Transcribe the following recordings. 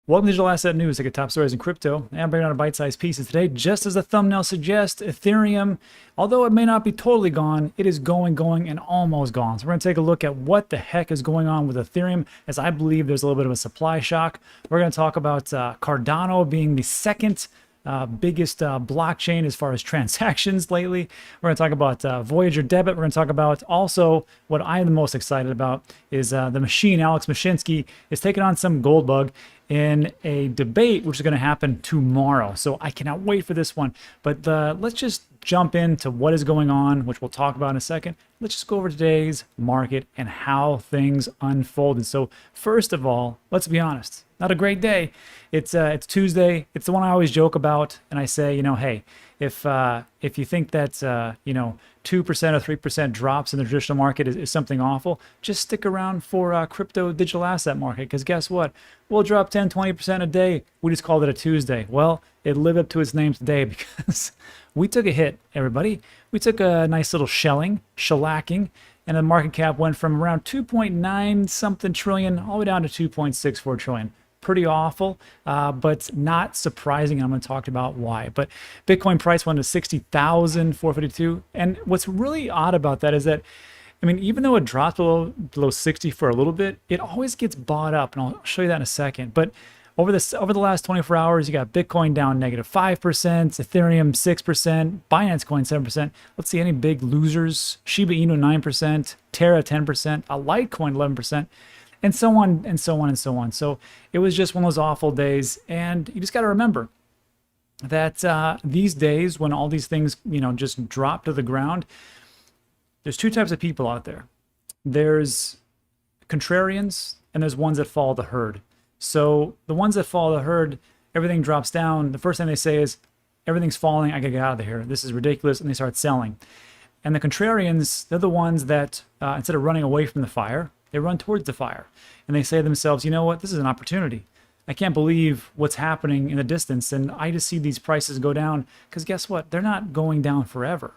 Welcome to Digital Asset News. I get top stories in crypto, and I'm bringing out a bite-sized piece. And today, just as the thumbnail suggests, Ethereum, although it may not be totally gone, it is going, and almost gone. So we're going to take a look at what the heck is going on with Ethereum, as I believe there's a little bit of a supply shock. We're going to talk about Cardano being the second biggest blockchain as far as transactions lately. We're going to talk about Voyager debit. We're going to talk about also what I'm the most excited about is the machine. Alex Mashinsky is taking on some gold bug in a debate, which is going to happen tomorrow. So I cannot wait for this one. But let's just jump into what is going on, which we'll talk about in a second. Let's just go over today's market and how things unfolded. So first of all, let's be honest. Not a great day. It's Tuesday. It's the one I always joke about, and I say, hey, if you think that 2% or 3% drops in the traditional market is something awful, just stick around for crypto digital asset market, because guess what? We'll drop 10, 20% a day. We just called it a Tuesday. Well, it lived up to its name today because we took a hit, everybody. We took a nice little shellacking, and the market cap went from around 2.9 something trillion all the way down to 2.64 trillion. Pretty awful, but not surprising. And I'm going to talk about why. But Bitcoin price went to 60,452. And what's really odd about that is that, even though it dropped below 60 for a little bit, it always gets bought up. And I'll show you that in a second. But over the last 24 hours, you got Bitcoin down -5%, Ethereum 6%, Binance Coin 7%. Let's see any big losers. Shiba Inu 9%, Terra 10%, a Litecoin 11%. And so on, and so on, and so on. So it was just one of those awful days. And you just got to remember that these days, when all these things, just drop to the ground, there's two types of people out there. There's contrarians, and there's ones that follow the herd. So the ones that follow the herd, everything drops down. The first thing they say is, everything's falling. I got to get out of here. This is ridiculous. And they start selling. And the contrarians, they're the ones that, instead of running away from the fire, they run towards the fire, and they say to themselves, you know what, this is an opportunity. I can't believe what's happening in the distance, and I just see these prices go down, because guess what? They're not going down forever.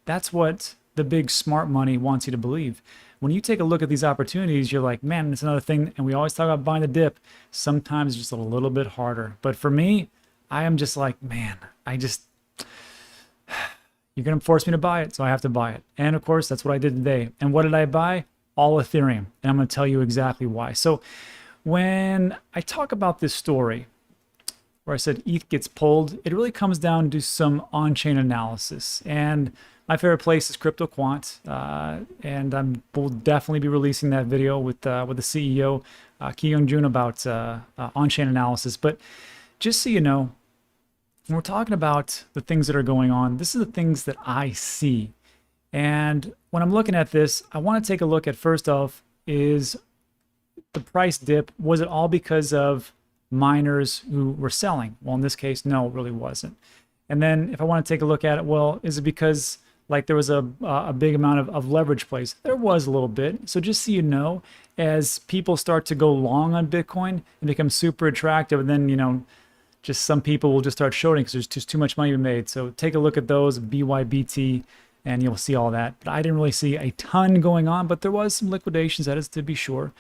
That's what the big smart money wants you to believe. When you take a look at these opportunities, you're like, man, it's another thing, and we always talk about buying the dip. Sometimes it's just a little bit harder. But for me, I am just like, man, you're going to force me to buy it, so I have to buy it. And of course, that's what I did today. And what did I buy? All Ethereum, and I'm going to tell you exactly why. So when I talk about this story where I said ETH gets pulled, it really comes down to some on-chain analysis. And my favorite place is Crypto Quant, and we'll definitely be releasing that video with the CEO, Ki Young Jun, about on-chain analysis. But just so you know, when we're talking about the things that are going on, this is the things that I see. And when I'm looking at this, I want to take a look at, first off, is the price dip, was it all because of miners who were selling? Well, in this case, no, it really wasn't. And then if I want to take a look at it, well, is it because there was a big amount of leverage placed? There was a little bit. So just so you know, as people start to go long on Bitcoin and become super attractive, and then, just some people will just start shorting because there's just too much money to be made. So take a look at those, BYBT, and you'll see all that. But I didn't really see a ton going on, but there was some liquidations, that is to be sure.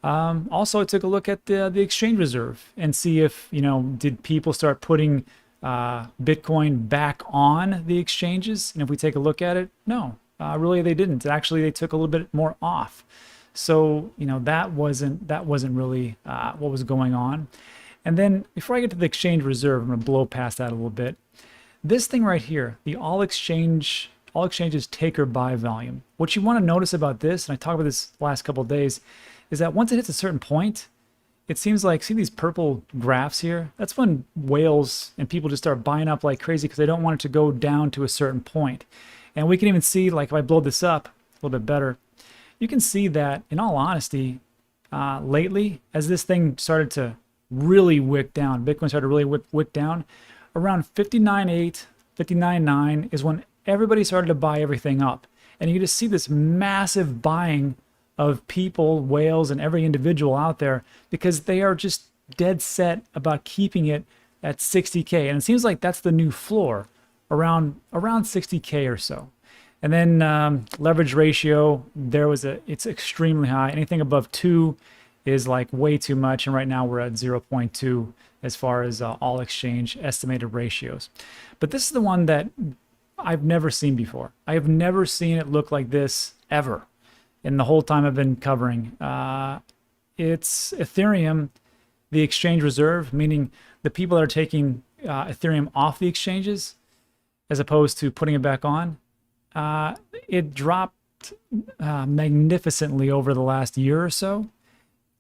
Also, I took a look at the exchange reserve and see if, did people start putting Bitcoin back on the exchanges? And if we take a look at it, no, really they didn't. Actually, they took a little bit more off. So, that wasn't really what was going on. And then before I get to the exchange reserve, I'm going to blow past that a little bit. This thing right here, the all exchanges take or buy volume. What you want to notice about this, and I talked about this the last couple of days, is that once it hits a certain point, it seems like, see these purple graphs here? That's when whales and people just start buying up like crazy because they don't want it to go down to a certain point. And we can even see, if I blow this up a little bit better, you can see that, in all honesty, lately, as this thing started to really wick down, Bitcoin started to really wick down, around 59.8, 59.9 is when everybody started to buy everything up. And you just see this massive buying of people, whales, and every individual out there, because they are just dead set about keeping it at 60K. And it seems like that's the new floor, around 60K or so. And then leverage ratio, it's extremely high. Anything above 2 is like way too much. And right now we're at 0.2 as far as all exchange estimated ratios. But this is the one that I've never seen before. I have never seen it look like this ever in the whole time I've been covering. It's Ethereum, the exchange reserve, meaning the people that are taking Ethereum off the exchanges as opposed to putting it back on. It dropped magnificently over the last year or so,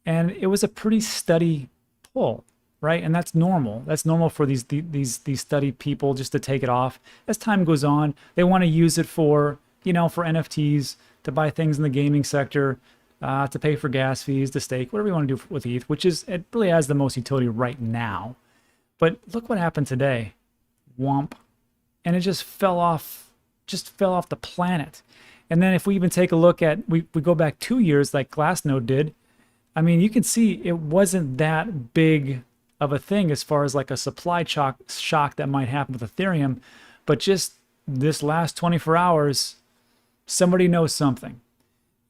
and it was a pretty steady pull, right? And that's normal. That's normal for these steady people just to take it off as time goes on. They want to use it for, you know, for NFTs, to buy things in the gaming sector, to pay for gas fees, to stake, whatever you want to do with ETH, which is, it really has the most utility right now. But look what happened today. Womp. And it just fell off the planet. And then if we even take a look at, we go back 2 years like Glassnode did, I mean, you can see it wasn't that big of a thing as far as like a supply shock that might happen with Ethereum. But just this last 24 hours, somebody knows something.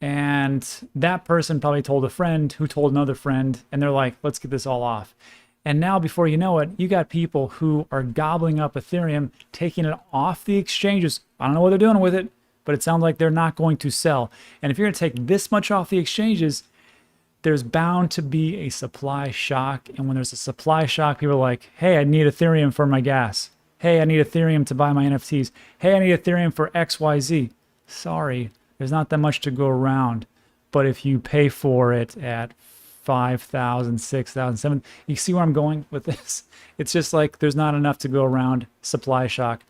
And that person probably told a friend who told another friend, and they're like, let's get this all off. And now, before you know it, you got people who are gobbling up Ethereum, taking it off the exchanges. I don't know what they're doing with it, but it sounds like they're not going to sell. And if you're going to take this much off the exchanges, there's bound to be a supply shock. And when there's a supply shock, people are like, hey, I need Ethereum for my gas. Hey, I need Ethereum to buy my NFTs. Hey, I need Ethereum for XYZ. Sorry, there's not that much to go around. But if you pay for it at 5,000, 6,000, 7,000, you see where I'm going with this? It's just like there's not enough to go around, supply shock.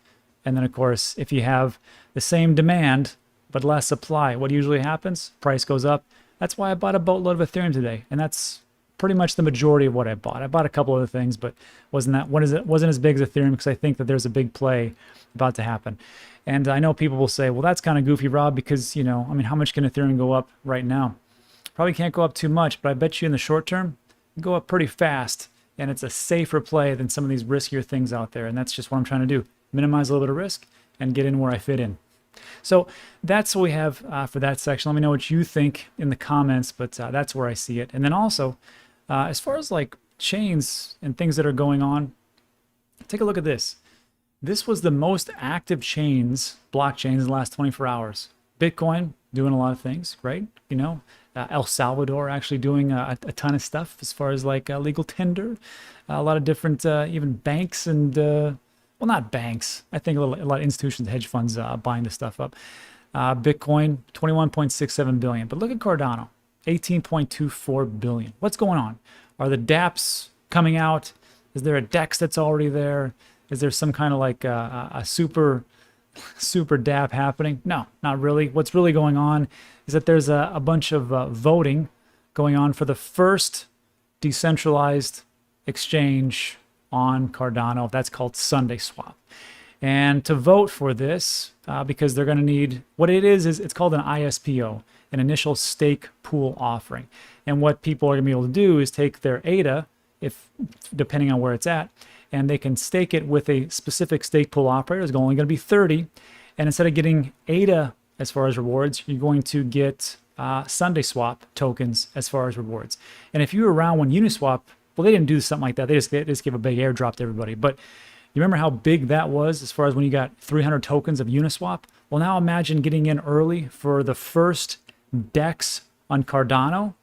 And then, of course, if you have the same demand but less supply, what usually happens? Price goes up. That's why I bought a boatload of Ethereum today. And that's pretty much the majority of what I bought. I bought a couple other things, but wasn't as big as Ethereum because I think that there's a big play about to happen. And I know people will say, well, that's kind of goofy, Rob, because, you know, I mean, how much can Ethereum go up right now? Probably can't go up too much, but I bet you in the short term, go up pretty fast. And it's a safer play than some of these riskier things out there. And that's just what I'm trying to do. Minimize a little bit of risk and get in where I fit in. So that's what we have for that section. Let me know what you think in the comments, but that's where I see it. And then also, as far as like chains and things that are going on, take a look at this. This was the most active blockchains in the last 24 hours. Bitcoin doing a lot of things, right? You know, El Salvador actually doing a ton of stuff as far as like legal tender, a lot of different even banks and well, not banks. I think a lot of institutions, hedge funds buying this stuff up. Bitcoin 21.67 billion, but look at Cardano, 18.24 billion. What's going on? Are the DApps coming out? Is there a DEX that's already there? Is there some kind of like a super DApp happening? No, not really. What's really going on is that there's a bunch of voting going on for the first decentralized exchange on Cardano. That's called Sunday Swap. And to vote for this, because they're going to need, what it is it's called an ISPO, an initial stake pool offering. And what people are going to be able to do is take their ADA, depending on where it's at, and they can stake it with a specific stake pool operator. It's only going to be 30. And instead of getting ADA as far as rewards, you're going to get Sunday Swap tokens as far as rewards. And if you were around when Uniswap, well, they didn't do something like that. They just gave a big airdrop to everybody. But you remember how big that was as far as when you got 300 tokens of Uniswap? Well, now imagine getting in early for the first DEX on Cardano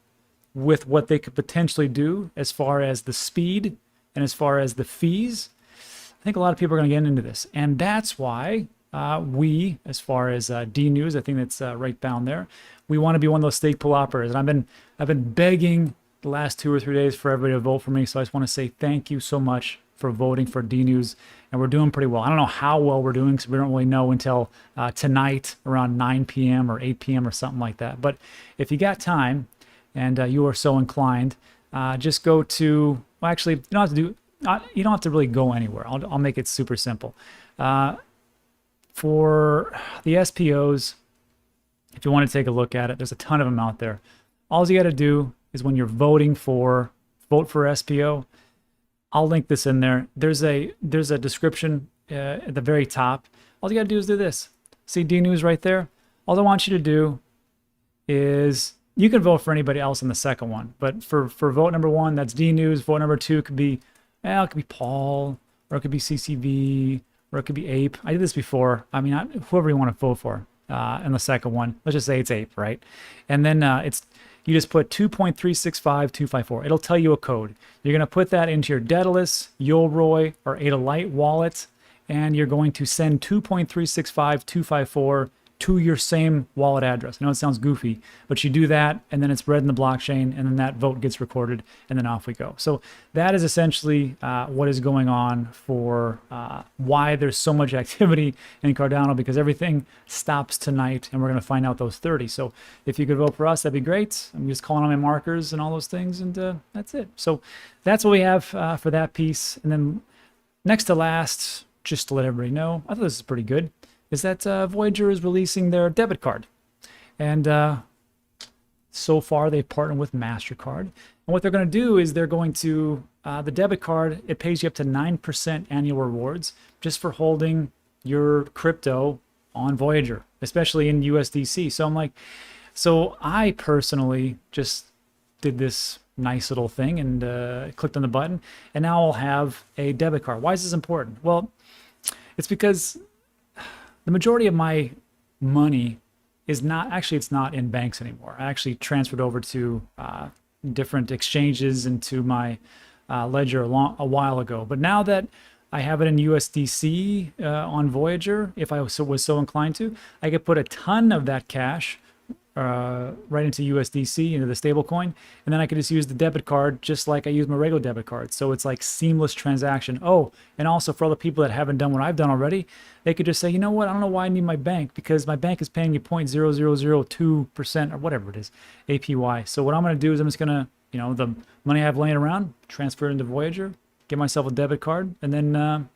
with what they could potentially do as far as the speed and as far as the fees. I think a lot of people are going to get into this. And that's why we, as far as D News, I think that's right down there, we want to be one of those stake pool operators. And I've been begging the last 2 or 3 days for everybody to vote for me. So I just want to say thank you so much for voting for D News. And we're doing pretty well. I don't know how well we're doing because we don't really know until tonight around 9 p.m. or 8 p.m. or something like that. But if you got time and you are so inclined, just go to, well, actually, you don't have to really go anywhere. I'll make it super simple. For the SPOs, if you want to take a look at it, there's a ton of them out there. All you got to do is when you're voting for, vote for SPO. I'll link this in there. There's a description at the very top. All you got to do is do this. See D News right there? All I want you to do is You can vote for anybody else in the second one, but for vote number 1, that's D News. Vote number 2 could be, it could be Paul, or it could be CCV, or it could be Ape. I did this before. I mean, whoever you want to vote for in the second one. Let's just say it's Ape, right? And then you just put 2.365254. It'll tell you a code. You're going to put that into your Daedalus, Yoroi, or Ada Light wallet, and you're going to send 2.365254 to your same wallet address. I know it sounds goofy, but you do that, and then it's read in the blockchain, and then that vote gets recorded, and then off we go. So that is essentially what is going on for why there's so much activity in Cardano, because everything stops tonight, and we're going to find out those 30. So if you could vote for us, that'd be great. I'm just calling on my markers and all those things, and that's it. So that's what we have for that piece. And then next to last, just to let everybody know, I thought this is pretty good, is that Voyager is releasing their debit card. And so far they've partnered with MasterCard. And what they're going to do is they're going to, the debit card, it pays you up to 9% annual rewards just for holding your crypto on Voyager, especially in USDC. So I'm like, so I personally just did this nice little thing and clicked on the button, and now I'll have a debit card. Why is this important? Well, it's because the majority of my money is not, actually it's not in banks anymore. I actually transferred over to different exchanges into my ledger a while ago. But now that I have it in USDC on Voyager, if I was so inclined to, I could put a ton of that cash right into USDC, into the stable coin, and then I could just use the debit card just like I use my regular debit card. So it's like seamless transaction. Oh, and also for all the people that haven't done what I've done already, they could just say, you know what, I don't know why I need my bank, because my bank is paying you 0.0002% or whatever it is, APY. So what I'm going to do is I'm just going to, the money I have laying around, transfer it into Voyager, get myself a debit card, and then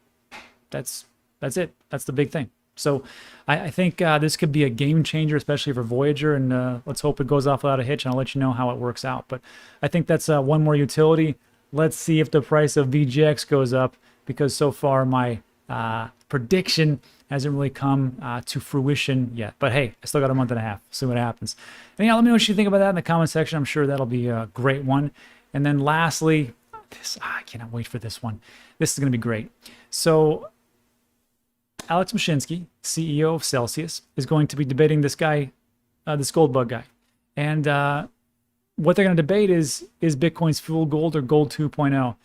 that's it. That's the big thing. So I think this could be a game changer, especially for Voyager, and let's hope it goes off without a hitch, and I'll let you know how it works out. But I think that's one more utility. Let's see if the price of VGX goes up, because so far my prediction hasn't really come to fruition yet. But hey, I still got a month and a half. See what happens. And yeah, let me know what you think about that in the comment section. I'm sure that'll be a great one. And then lastly, I cannot wait for this one. This is going to be great. So Alex Mashinsky, CEO of Celsius, is going to be debating this guy, this gold bug guy. And what they're going to debate is Bitcoin's full gold or gold 2.0?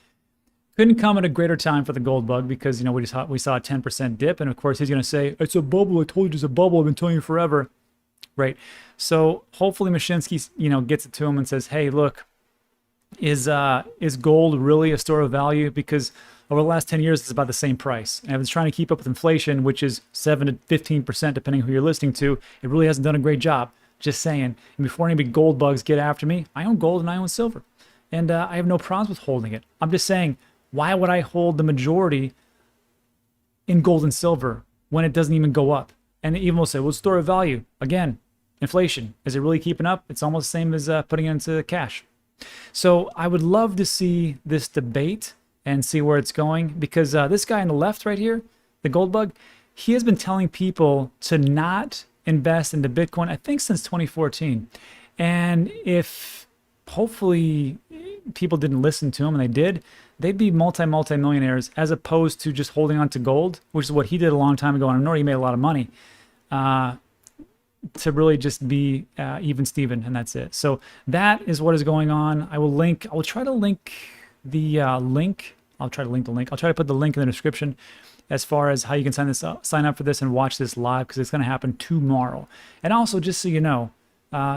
Couldn't come at a greater time for the gold bug, because, we saw a 10% dip. And of course, he's going to say, it's a bubble. I told you it's a bubble. I've been telling you forever. Right. So hopefully Mashinsky, gets it to him and says, hey, look, is gold really a store of value? Because over the last 10 years, it's about the same price. And if it's trying to keep up with inflation, which is 7 to 15%, depending who you're listening to, it really hasn't done a great job. Just saying. And before any big gold bugs get after me, I own gold and I own silver. And I have no problems with holding it. I'm just saying, why would I hold the majority in gold and silver when it doesn't even go up? And even will say, well, store of value. Again, inflation. Is it really keeping up? It's almost the same as putting it into cash. So I would love to see this debate and see where it's going, because this guy on the left right here, the gold bug, he has been telling people to not invest into Bitcoin, I think since 2014. And if hopefully people didn't listen to him, and they did, they'd be multi-millionaires, as opposed to just holding on to gold, which is what he did a long time ago. And I know he made a lot of money, to really just be even Steven, and that's it. So that is what is going on. I will try to link the link. I'll try to link the link. I'll try to put the link in the description as far as how you can sign up for this and watch this live, because it's going to happen tomorrow. And also, just so you know,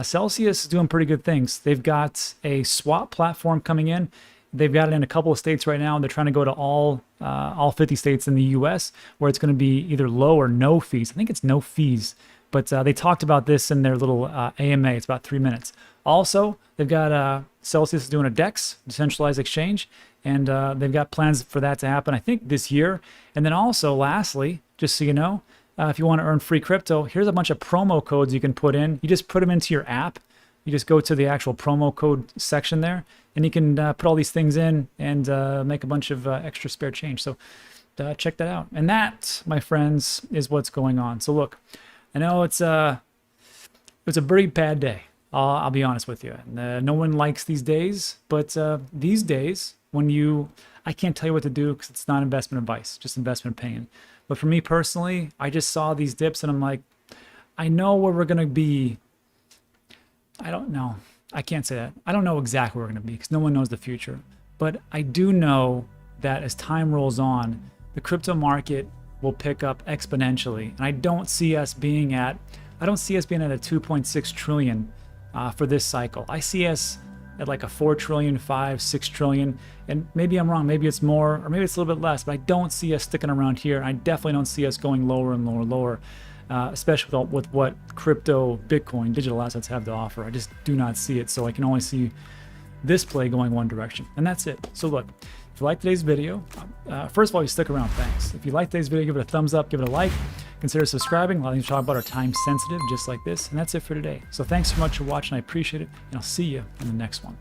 Celsius is doing pretty good things. They've got a swap platform coming in. They've got it in a couple of states right now. They're trying to go to all 50 states in the U.S., where it's going to be either low or no fees. I think it's no fees. But they talked about this in their little AMA. It's about 3 minutes. Also, they've got Celsius doing a DEX, decentralized exchange, and they've got plans for that to happen, I think, this year. And then also, lastly, just so you know, if you want to earn free crypto, here's a bunch of promo codes you can put in. You just put them into your app. You just go to the actual promo code section there, and you can put all these things in and make a bunch of extra spare change. So check that out. And that, my friends, is what's going on. So look, I know it was a very bad day. I'll be honest with you. No one likes these days, but these days, I can't tell you what to do because it's not investment advice, just investment opinion. But for me personally, I just saw these dips and I'm like, I know where we're going to be. I don't know. I can't say that. I don't know exactly where we're going to be because no one knows the future. But I do know that as time rolls on, the crypto market will pick up exponentially. And I don't see us being at a 2.6 trillion for this cycle. I see us at like a 4 trillion, 5, 6 trillion. And maybe I'm wrong. Maybe it's more, or maybe it's a little bit less, but I don't see us sticking around here. I definitely don't see us going lower and lower and lower. Especially with what crypto, Bitcoin, digital assets have to offer. I just do not see it. So I can only see this play going one direction. And that's it. So look, if you like today's video, first of all, you stick around, thanks. If you like today's video, give it a thumbs up, give it a like. Consider subscribing. A lot of things we talk about are time sensitive, just like this. And that's it for today. So thanks so much for watching. I appreciate it. And I'll see you in the next one.